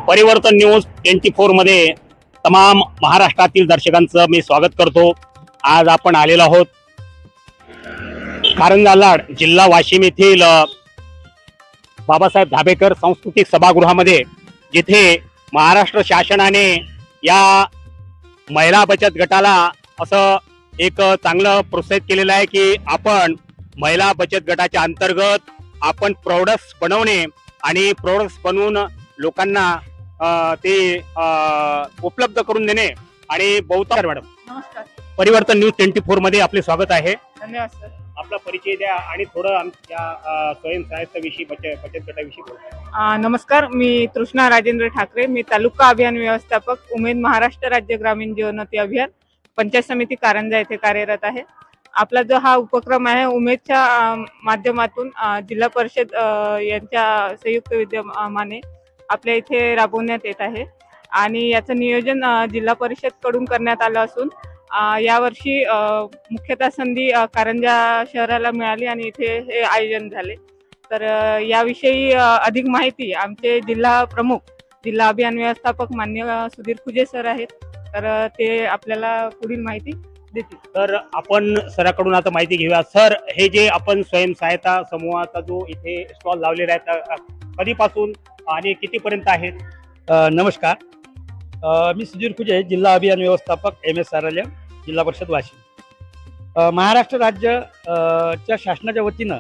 परिवर्तन न्यूज 24 मध्ये तमाम महाराष्ट्रातील दर्शकांचं मी स्वागत करतो। आज आपण आलेलो आहोत कारंजा लाड जिल्हा वाशिम येथील बाबासाहेब धाबेकर सांस्कृतिक सभागृहामध्ये, जिथे महाराष्ट्र शासनाने या महिला बचत गटाला असं एक चांगलं प्रोत्साहित केलेलं आहे की आपण महिला बचत गटाच्या अंतर्गत आपण प्रोडक्ट्स बनवणे आणि प्रोडक्ट्स बनवून लोकांना ते उपलब्ध करून देणे आणि बहुतांश मॅडम नमस्कार, परिवर्तन न्यूज 24 मध्ये आपले स्वागत आहे। धन्यवाद सर। आपला परिचय द्या आणि थोडं आमच्या स्वयंसहायता विषयी बचत गटाविषयी बोला। नमस्कार, मी तृष्णा राजेंद्र ठाकरे, मी तालुका अभियान व्यवस्थापक उमेद महाराष्ट्र राज्य ग्रामीण जीवनोन्नती अभियान पंचायत समिती कारंजा येथे कार्यरत आहे। आपला जो हा उपक्रम आहे उमेदच्या माध्यमातून जिल्हा परिषद यांच्या संयुक्त विद्यमाने आपल्या इथे राबवण्यात येत आहे आणि याचं नियोजन जिल्हा परिषद कडून करण्यात आलं असून यावर्षी मुख्यतः संधी कारंजा शहराला मिळाली आणि इथे हे आयोजन झाले। तर याविषयी अधिक माहिती आमचे जिल्हा प्रमुख, जिल्हा अभियान व्यवस्थापक मान्य सुधीर खुजे सर आहेत, तर ते आपल्याला पुढील माहिती देतील। तर आपण सराकडून आता माहिती घेऊया। सर, हे जे आपण स्वयंसहायता समूहाचा जो इथे स्टॉल लावलेला आहे कधीपासून आणि कितीपर्यंत आहेत? नमस्कार, मी सुधीर खुजे, जिल्हा अभियान व्यवस्थापक MSRLM जिल्हा परिषद वाशिम। महाराष्ट्र राज्य च्या शासनाच्या वतीनं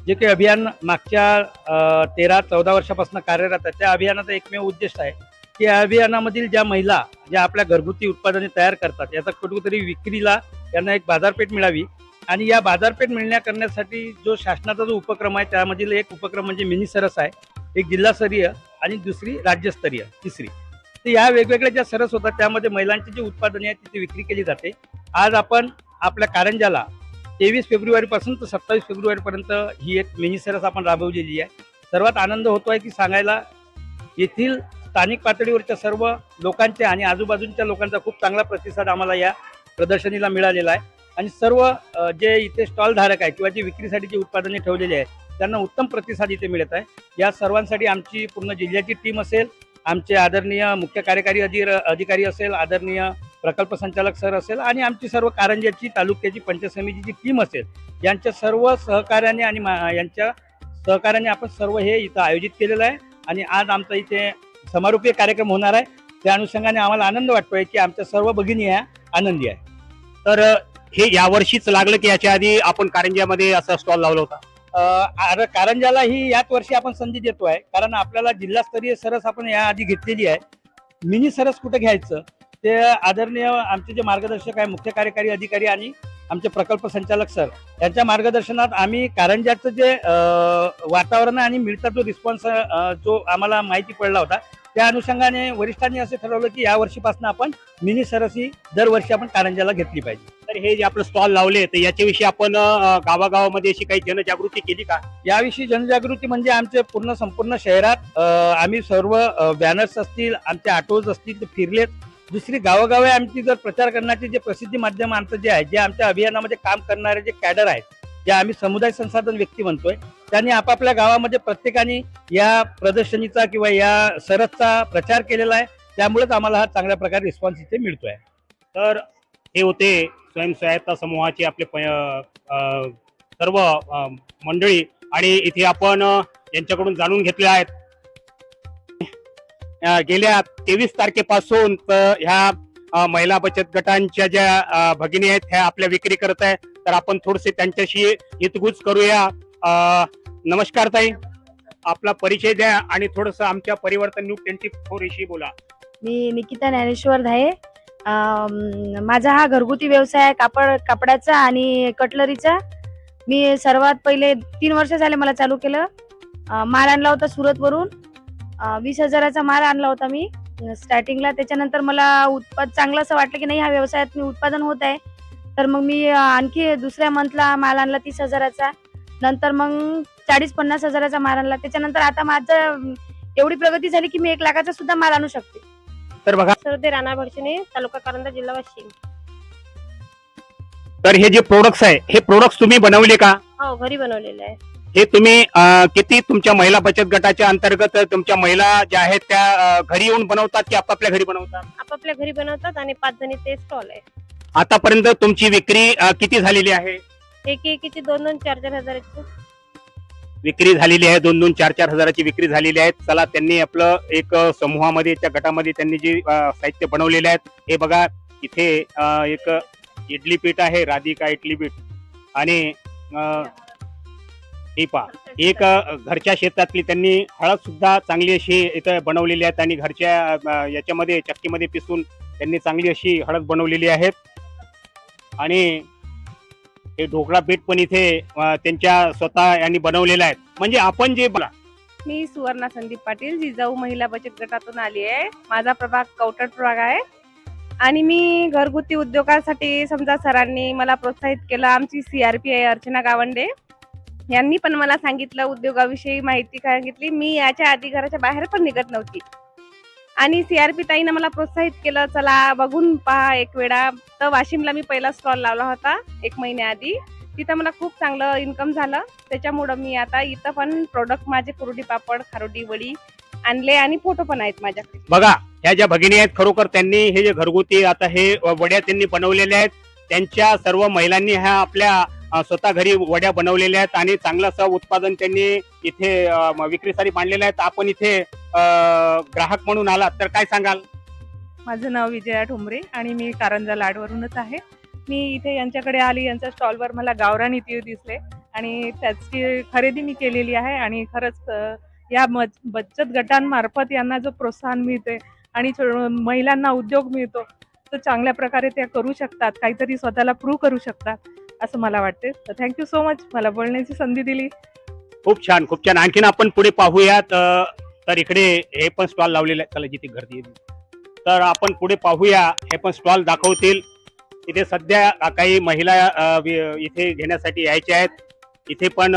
जे काही अभियान मागच्या 13-14 वर्षापासून कार्यरत आहे, त्या अभियानाचा एकमेव उद्देश आहे की या अभियानामधील ज्या महिला ज्या आपल्या घरगुती उत्पादने तयार करतात याचा कुठेतरी विक्रीला यांना एक बाजारपेठ मिळावी आणि या बाजारपेठ करण्यासाठी जो शासनाचा जो उपक्रम आहे त्यामधील एक उपक्रम म्हणजे मिनी सरस आहे, एक जिल्हास्तरीय आणि दुसरी राज्यस्तरीय, तिसरी। तर या वेगवेगळ्या ज्या सरस होतात त्यामध्ये महिलांची जी उत्पादने आहेत तिथे विक्री केली जाते। आज आपण आपल्या कारंजाला 23 फेब्रुवारीपासून तर 27 फेब्रुवारीपर्यंत ही एक मिनी सरस आपण राबवलेली आहे। सर्वात आनंद होतो आहे की सांगायला येथील स्थानिक पातळीवरच्या सर्व लोकांचे आणि आजूबाजूच्या लोकांचा खूप चांगला प्रतिसाद आम्हाला या प्रदर्शनीला मिळालेला आहे आणि सर्व जे इथे स्टॉल धारक आहे किंवा जे विक्रीसाठी जी उत्पादने ठेवलेली आहेत त्यांना उत्तम प्रतिसाद इथे मिळत आहे। या सर्वांसाठी आमची पूर्ण जिल्ह्याची टीम असेल, आमचे आदरणीय मुख्य कार्यकारी अधिकारी असेल, आदरणीय प्रकल्प संचालक सर असेल आणि आमची सर्व कारंजाची तालुक्याची पंचायत समितीची टीम असेल, यांच्या सर्व सहकार्याने आणि यांच्या सहकार्याने आपण सर्व हे इथं आयोजित केलेलं आहे आणि आज आमचा इथे समारोपीय कार्यक्रम होणार आहे। त्या अनुषंगाने आम्हाला आनंद वाटतोय की आमच्या सर्व भगिनी ह्या आनंदी आहे। तर हे यावर्षीच लागलं की याच्या आधी आपण कारंजामध्ये असा स्टॉल लावला होता? कारंजाला ही याच वर्षी आपण संधी देतोय, कारण आपल्याला जिल्हास्तरीय सरस आपण या आधी घेतलेली आहे। मिनी सरस कुठं घ्यायचं ते आदरणीय आमचे जे मार्गदर्शक आहे, मुख्य कार्यकारी अधिकारी आणि आमचे प्रकल्प संचालक सर यांच्या मार्गदर्शनात आम्ही कारंजाचं जे वातावरण आणि मिळता जो रिस्पॉन्स जो आम्हाला माहिती पडला होता त्या अनुषंगाने वरिष्ठांनी असं ठरवलं की या वर्षीपासून आपण मिनी सरस ही दरवर्षी आपण कारंजाला घेतली पाहिजे। तर हे जे आपलं स्टॉल लावले तर याच्याविषयी आपण गावागावामध्ये अशी काही जनजागृती केली का? याविषयी जनजागृती म्हणजे आमचे संपूर्ण शहरात आम्ही सर्व बॅनर्स असतील, आमचे ऑटोज असतील ते फिरलेत। दुसरी गावोगावी आमची जर प्रचार करण्याचे जे प्रसिद्धी माध्यम आमचं जे आहे, जे आमच्या अभियानामध्ये काम करणारे जे कॅडर आहेत, जे आम्ही समुदाय संसाधन व्यक्ती म्हणतोय, त्यांनी आपापल्या गावामध्ये प्रत्येकाने या प्रदर्शनीचा किंवा या सरसचा प्रचार केलेला आहे। त्यामुळेच आम्हाला हा चांगल्या प्रकारे रिस्पॉन्स इथे मिळतोय। तर हे होते स्वयंसहायता समूहाचे आपले सर्व मंडळी आणि इथे आपण यांच्याकडून जाणून घेतले आहेत। गेल्या 23 तारखेपासून ह्या महिला बचत गटांच्या ज्या भगिनी आहेत ह्या आपल्या विक्री करत आहेत, तर आपण थोडेसे त्यांच्याशी हितगुज करूया। नमस्कार ताई, आपला परिचय द्या आणि थोडस आमच्या परिवर्तन न्यूज 24 विषयी बोला। मी निकिता ज्ञानेश्वर धाये। माझा हा घरगुती व्यवसाय आहे कापडाचा आणि कटलरीचा। मी सर्वात पहिले 3 वर्ष झाले मला चालू केलं। माल आणला होता सुरतवरून, 20,000चा माल आणला होता मी स्टार्टिंगला। त्याच्यानंतर मला चांगलं असं वाटलं की नाही हा व्यवसायात मी उत्पादन होत आहे, तर मग मी आणखी दुसऱ्या मंथला माल आणला 30,000चा, नंतर मग 40-50 हजाराचा माल आणला। त्याच्यानंतर आता माझं एवढी प्रगती झाली की मी 1 लाखाचा सुद्धा माल आणू शकते। तर बघा, सरदे राणा भडशिने, तालुका कारंजा, जिल्हा वाशिम। तर हे जे प्रोडक्ट्स आहे हे प्रोडक्ट्स तुम्ही बनवले का? हो, घरी बनवलेलं आहे। हे तुम्ही किती तुमच्या महिला बचत गटाच्या अंतर्गत तुमच्या महिला ज्या आहेत त्या घरी येऊन बनवतात की आपापल्या घरी बनवतात? आपापल्या घरी बनवतात आणि 5 जणीचे स्टॉल आहे. आतापर्यंत तुमची विक्री किती झालेली आहे? एकीची 2-2, 4-4 हजाराची. विक्री झालेली आहे, 2-2, 4-4 हजाराची विक्री झालेली आहे. चला, त्यांनी आपलं एक समूहामध्ये त्या गटामध्ये त्यांनी जे साहित्य बनवलेले आहेत हे बघा. इथे एक इडली पीठ आहे, राधिका इडली पीठ, आणि ही पहा एक घरच्या शेतातली त्यांनी हळद सुद्धा चांगली अशी इथं बनवलेली आहेत आणि घरच्या याच्यामध्ये चक्कीमध्ये पिसून त्यांनी चांगली अशी हळद बनवलेली आहेत. आणि हे ढोकळा पीठ पण इथे त्यांच्या स्वतः यांनी बनवलेलं आहे. म्हणजे आपण जे बोला. मी सुवर्णा संदीप पाटील, जिजाऊ महिला बचत गटातून आली आहे. माझा प्रभाग कवठट प्रभाग आहे आणि मी घरगुती उद्योगासाठी समजा सरांनी मला प्रोत्साहित केलं. आमची CRP आहे अर्चना गावंडे, यांनी पण मला सांगितलं, उद्योगाविषयी माहिती सांगितली. मी याच्या आधी घराच्या बाहेर पण निघत नव्हती आणि CRP ताईनं मला प्रोत्साहित केलं, चला बघून पहा एक वेळा. तर वाशिमला मी पहिला स्टॉल लावला होता 1 महिन्याआधी. तिथं मला खूप चांगलं इन्कम झालं. त्याच्यामुळं मी आता इथं पण प्रोडक्ट माझे कुरडी पापड, खारोडी वडी आणले आणि फोटो पण आहेत माझ्याकडे. बघा, ह्या ज्या भगिनी आहेत खरोखर त्यांनी हे जे घरगुती आता हे वड्या त्यांनी बनवलेल्या आहेत. त्यांच्या सर्व महिलांनी ह्या आपल्या स्वतः घरी वड्या बनवलेल्या आहेत आणि चांगलं असं उत्पादन त्यांनी इथे विक्रीसाठी मांडलेलं आहे. आपण इथे ग्राहक म्हणून आलात तर काय सांगाल? माझं नाव विजया ठोंबरे आणि मी कारंजा लाडवरूनच आहे. मी इथे यांच्याकडे आली, यांच्या स्टॉलवर मला गावरानी तीळ दिसले आणि त्याची खरेदी मी केलेली आहे. आणि खरंच या बचत गटांमार्फत यांना जो प्रोत्साहन मिळते आणि महिलांना उद्योग मिळतो, तर चांगल्या प्रकारे त्या करू शकतात, काहीतरी स्वतःला प्रूव्ह करू शकतात असं मला वाटते. तर थँक्यू सो मच मला बोलण्याची संधी दिली. खूप छान, खूप छान. आणखीन आपण पुढे पाहूयात. तर इकडे हे पण स्टॉल लावलेले आहेत. चला, जिथे गर्दी आहे तर आपण पुढे पाहूया. हे पण स्टॉल दाखवतील. इथे सध्या काही महिला इथे घेण्यासाठी यायच्या आहेत. इथे पण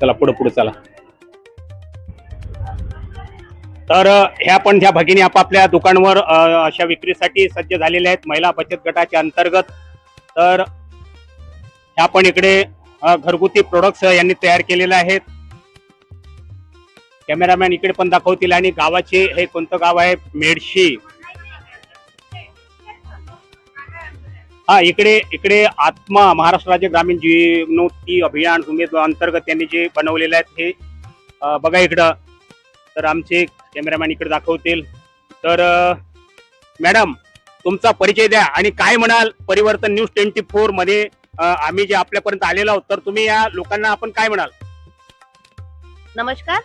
चला पुढे चला. तर ह्या पण ज्या भगिनी आपापल्या दुकानवर अशा विक्रीसाठी सज्ज झालेल्या आहेत महिला बचत गटाच्या अंतर्गत. तर ह्या पण इकडे घरगुती प्रोडक्ट्स यांनी तयार केलेले आहेत. कॅमेरामॅन इकडे पण दाखवतील. आणि गावाचे हे कोणतं गाव आहे? मेडशी. हा, इकडे आत्मा महाराष्ट्र राज्य ग्रामीण जीवनोन्नती अभियान उमेद अंतर्गत त्यांनी जे बनवलेले आहेत हे बघा इकडं. तर आमचे कॅमेरामॅन इकडे दाखवतील. तर मॅडम, तुमचा परिचय द्या आणि काय म्हणाल परिवर्तन न्यूज 24 मध्ये आम्ही जे आपल्यापर्यंत आलेलो आहोत, तर तुम्ही या लोकांना आपण काय म्हणाल? नमस्कार,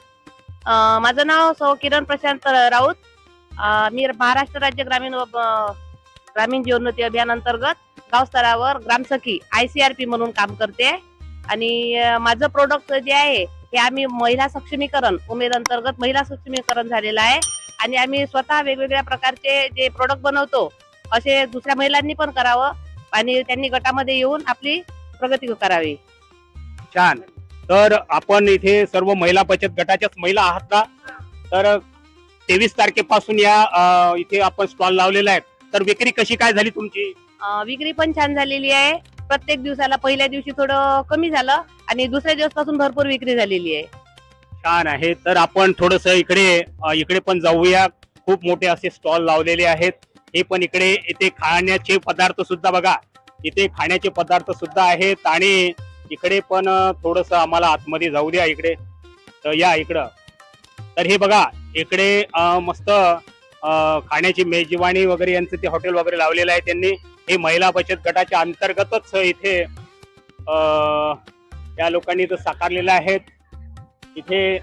माझं नाव सौ किरण प्रशांत राऊत. मी महाराष्ट्र राज्य ग्रामीण जीवनोन्नती अभियान अंतर्गत गाव स्तरावर ग्रामसखी ICRP म्हणून काम करते. आणि माझं प्रोडक्ट जे आहे हे आम्ही महिला सक्षमीकरण उमेद अंतर्गत महिला सक्षमीकरण झालेलं आहे. आणि आम्ही स्वतः वेगवेगळ्या प्रकारचे जे प्रोडक्ट बनवतो असे दुसऱ्या महिलांनी पण करावं आणि त्यांनी गटामध्ये येऊन आपली प्रगती करावी. छान. तर आपण इथे सर्व महिला बचत गटाच्याच महिला आहात का? तर 23 तारखेपासून या इथे आपण स्टॉल लावलेला आहे. तर विक्री कशी काय झाली तुमची? विक्री पण छान झालेली आहे. प्रत्येक दिवसाला पहिल्या दिवशी थोडं कमी झालं आणि दुसऱ्या दिवसापासून भरपूर विक्री झालेली आहे. छान आहे. तर आपण थोडस इकडे पण जाऊया. खूप मोठे असे स्टॉल लावलेले आहेत. हे पण इथे खाण्याचे पदार्थ सुद्धा बघा. इथे खाण्याचे पदार्थ सुद्धा आहेत. आणि इकडे पण थोडस आम्हाला आतमध्ये जाऊ द्या. इकडे तर या इकडं. तर हे बघा, इकडे मस्त खाण्याची मेजवानी वगैरे यांचं ते हॉटेल वगैरे लावलेलं आहे त्यांनी. हे महिला बचत गटाच्या अंतर्गतच इथे या लोकांनी इथं साकारलेलं आहेत. इथे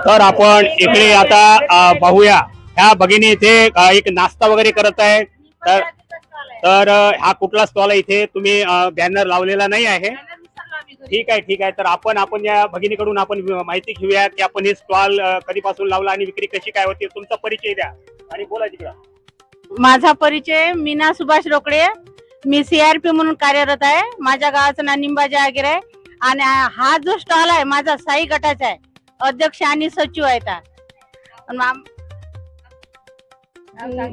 तर आपण इकडे आता पाहूया. ह्या भगिनी इथे एक नाश्ता वगैरे करत आहे. तर हा कुठला स्टॉल आहे? इथे तुम्ही बॅनर लावलेला नाही आहे. ठीक आहे. तर आपण या भगिनीकडून आपण माहिती घेऊया की आपण हे स्टॉल कधीपासून लावला आणि विक्री कशी काय होती. तुमचा परिचय द्या. आणि बोला तिकडं. माझा परिचय मीना सुभाष रोकडे. मी सीआरपी म्हणून कार्यरत आहे. माझ्या गावाचं नाव निंबाजी आगीर आहे आणि हा जो स्टॉल आहे माझा साई गटाचा आहे. अध्यक्ष आणि सचिव आहेत.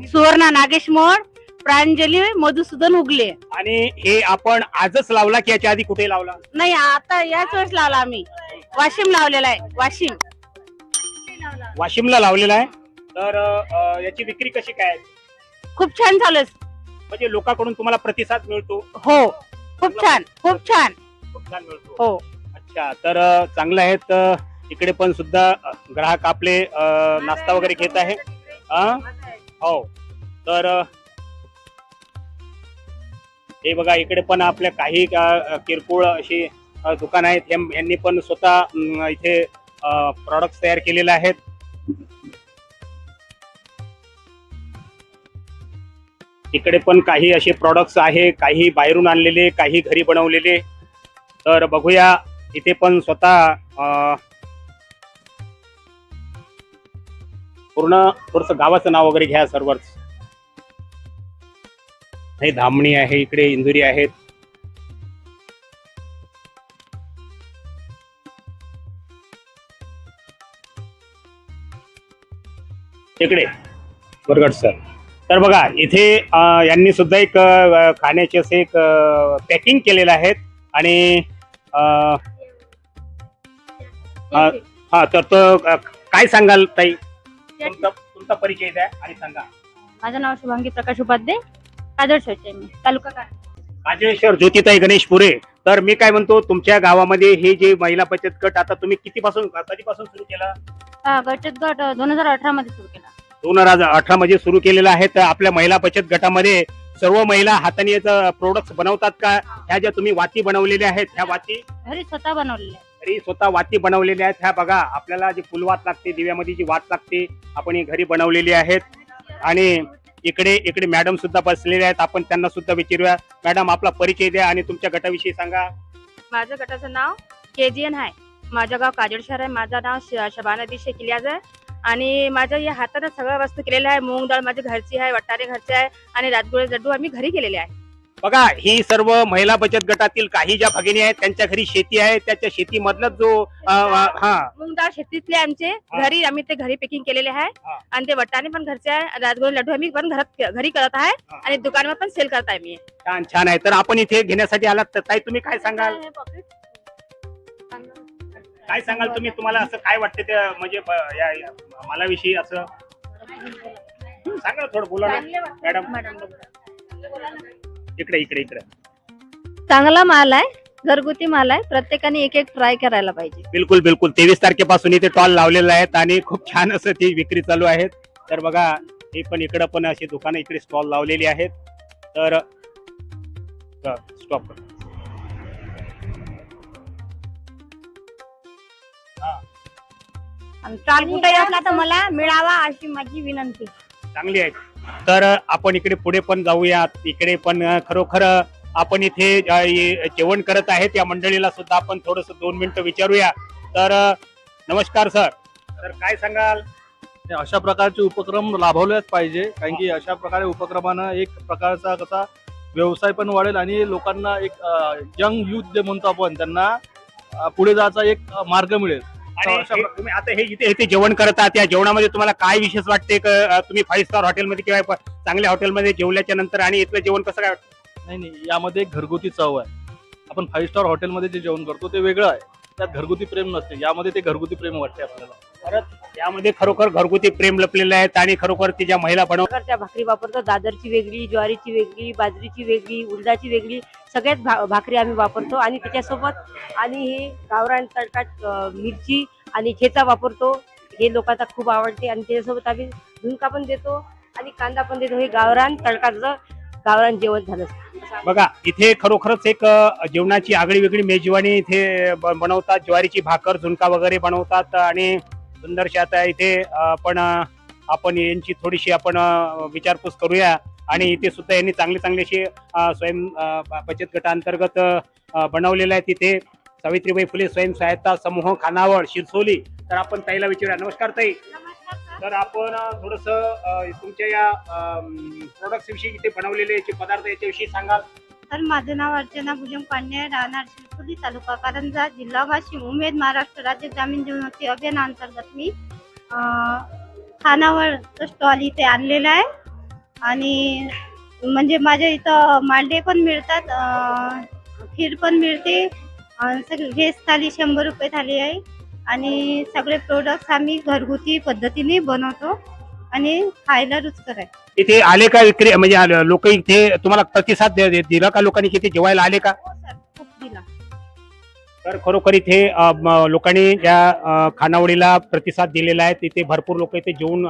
सुवर्णा नागेश मोड, प्रांजली मधुसूदन उगले. आणि हे आपण आजच लावला की याच्या आधी कुठे लावला? नाही, आता याच वेळेस लावला आम्ही. वाशिम लावलेला आहे. वाशिमला लावलेला आहे. तर याची विक्री कशी काय? खूप छान चालू आहे. म्हणजे लोकांकडून तुम्हाला प्रतिसाद मिळतो? हो, खूप छान खूप छान खूप छान मिळतो. हो. अच्छा, तर चांगलं आहे. तर इकडे पण सुद्धा ग्राहक आपले नाश्ता वगैरे घेत आहे. हो, तर हे बघा इकडे पण आपल्या काही किरकोळ अशी दुकान आहेत. यांनी पण स्वतः इथे प्रॉडक्ट तयार केलेले आहेत. इकडे पण काही असे प्रॉडक्ट्स आहे, काही बाहेरून आणलेले, काही घरी बनवलेले. तर बघूया इथे पण स्वतः पूर्ण थोडस गावाचं नाव वगैरे घ्या सर्वच. हे धामणी आहे, इकडे इंदुरी आहेत. इकडे बरगड सर. तर बघा इथे यांनी सुद्धा एक खाण्याचे असे एक पॅकिंग केलेलं आहे. आणि हा, तर तो काय सांगाल ताई? तुमचा परिचय द्या आणि सांगा. माझं नाव शुभांगी प्रकाश उपाध्ये, काजळश्वरचे मी, तालुका काजळेश्वर. ज्योतिताई गणेश पुरे. तर मी काय म्हणतो, तुमच्या गावामध्ये हे जे महिला बचत गट आता तुम्ही कधीपासून सुरू केला? बचत गट 2018 मध्ये सुरू केला. 2018 मध्ये सुरू केलेला आहे. तर आपल्या महिला बचत गटामध्ये सर्व महिला हाताने प्रोडक्ट्स बनवतात का? ह्या ज्या तुम्ही वाती बनवलेल्या आहेत, ह्या वाती घरी स्वतः बनवलेले आहे. घरी स्वतः वाती बनवलेल्या आहेत. ह्या बघा, आपल्याला जी फुलवात लागते, दिव्यामध्ये जी वात लागते, आपण ही घरी बनवलेली आहेत. आणि इकडे मॅडम सुद्धा बसलेले आहेत. आपण त्यांना सुद्धा विचारूया. मॅडम, आपला परिचय द्या आणि तुमच्या गटाविषयी सांगा. माझ्या गटाचं नाव KGN आहे. माझं गाव काजळशहर आहे. माझं नाव शबाना दी शेकिलियाज आहे. आणि माझ्या या हाताने सगळ्या वस्तू केलेल्या आहे. मूग डाळ माझी घरची आहे, वटाणे घरचे आहे आणि राजगुळे लड्डू आम्ही घरी केलेले आहे. बघा, ही सर्व महिला बचत गटातील काही ज्या भगिनी आहेत त्यांच्या घरी शेती आहे. त्याच्या शेतीमधला जो मूग डाळ शेतीतले आमचे घरी, आम्ही ते घरी पॅकिंग केलेले आहे. आणि ते वटाणे पण घरचे आहे, राजगुळे लड्डू आम्ही पण घरी करत आहे आणि दुकानावर पण सेल करत आहे मी. छान आहे. तर आपण इथे घेण्यासाठी आलात. तर ताई, तुम्ही काय सांगाल? काय सांगाल तुम्ही? तुम्हाला असं काय वाटतं ते, म्हणजे मला विषयी असं सांगा, थोडं बोला ना मॅडम. इकडे चांगला माल आहे, घरगुती माल आहे. प्रत्येकाने एक ट्राय करायला पाहिजे. बिलकुल 23 तारखेपासून इथे स्टॉल लावलेला आहेत आणि खूप छान असं ती विक्री चालू आहे. तर बघा, हे पण इकडं पण अशी दुकानं इकडे स्टॉल लावलेली आहेत. तर स्टॉप. स्टॉल कुठे असला तर मला मिळावा अशी माझी विनंती. चांगली आहे. तर आपण इकडे पुढे पण जाऊयात. इकडे पण खरोखर आपण इथे जेवण करत आहेत या मंडळीला सुद्धा आपण थोडस 2 मिनिटं विचारूया. तर नमस्कार सर. तर काय सांगाल? अशा प्रकारचे उपक्रम राबवलेच पाहिजे, कारण की अशा प्रकारे उपक्रमानं एक प्रकारचा कसा व्यवसाय पण वाढेल आणि लोकांना एक यंग युथ जे म्हणतो आपण, त्यांना पुढे जायचा एक मार्ग मिळेल. आणि तुम्ही आता हे इथे जेवण करतात, या जेवणामध्ये तुम्हाला काय विशेष वाटते? तुम्ही 5 स्टार हॉटेलमध्ये किंवा चांगल्या हॉटेलमध्ये जेवल्याच्या नंतर आणि इथलं जेवण कसं काय वाटतं? नाही, यामध्ये एक घरगुती चव आहे. आपण 5 स्टार हॉटेलमध्ये जे जेवण करतो ते वेगळं आहे, त्यात घरगुती प्रेम नसते. यामध्ये ते घरगुती प्रेम वाटते आपल्याला. परत यामध्ये खरोखर घरगुती प्रेम लपलेलं आहे. आणि खरोखर ती ज्या महिला प्रकारच्या भाकरी वापरतो. दादरची वेगळी, ज्वारीची वेगळी, बाजरीची वेगळी, उडदाची वेगळी, सगळ्याच भाकरी आम्ही वापरतो. आणि त्याच्यासोबत आणि हे गावरान तडकात मिरची आणि ठेचा वापरतो. हे लोकांना खूप आवडते. आणि त्याच्यासोबत आम्ही झुणका पण देतो आणि कांदा पण देतो. हे गावरान तडकाचं गावरान जेवण झालं. बघा, इथे खरोखरच एक जेवणाची आगळी वेगळी मेजवानी इथे बनवतात. ज्वारीची भाकर, झुणका वगैरे बनवतात. आणि सुंदरशी आता इथे आपण यांची थोडीशी आपण विचारपूस करूया. आणि इथे सुद्धा यांनी चांगली अशी स्वयं बचत गटांतर्गत बनवलेलं आहे. तिथे सावित्रीबाई फुले स्वयं सहायता समूह खानावळ शिरसोली. तर आपण ताईला विचारूया. नमस्कार ताई. तर आपण थोडस तुमच्या या प्रोडक्ट्स विषयी इथे बनवलेले जे पदार्थ याच्याविषयी सांगाल. तर माझं नाव अर्चना भुजंग पांडे, राहणार शिरपुली, तालुका कारंजा, जिल्हा वाशिम. उमेद महाराष्ट्र राज्य ग्रामीण जीवनोन्नती अभियानाअंतर्गत मी खानावळचा स्टॉल इथे आणलेला आहे. आणि म्हणजे माझ्या इथं मांडे पण मिळतात, खीर पण मिळते, सगळी व्हेज थाली 100 रुपये थाली आहे. आणि सगळे प्रोडक्ट्स आम्ही घरगुती पद्धतीने बनवतो आणि खायला रुचकर आहे. इथे आले का विक्री म्हणजे लोक इथे तुम्हाला प्रतिसाद दिला का? लोकांनी इथे जेवायला आले का? हो सर, खूप दिला. तर खरोखर इथे लोकांनी या खानावळीला प्रतिसाद दिलेला आहे. तिथे भरपूर लोक इथे जेवून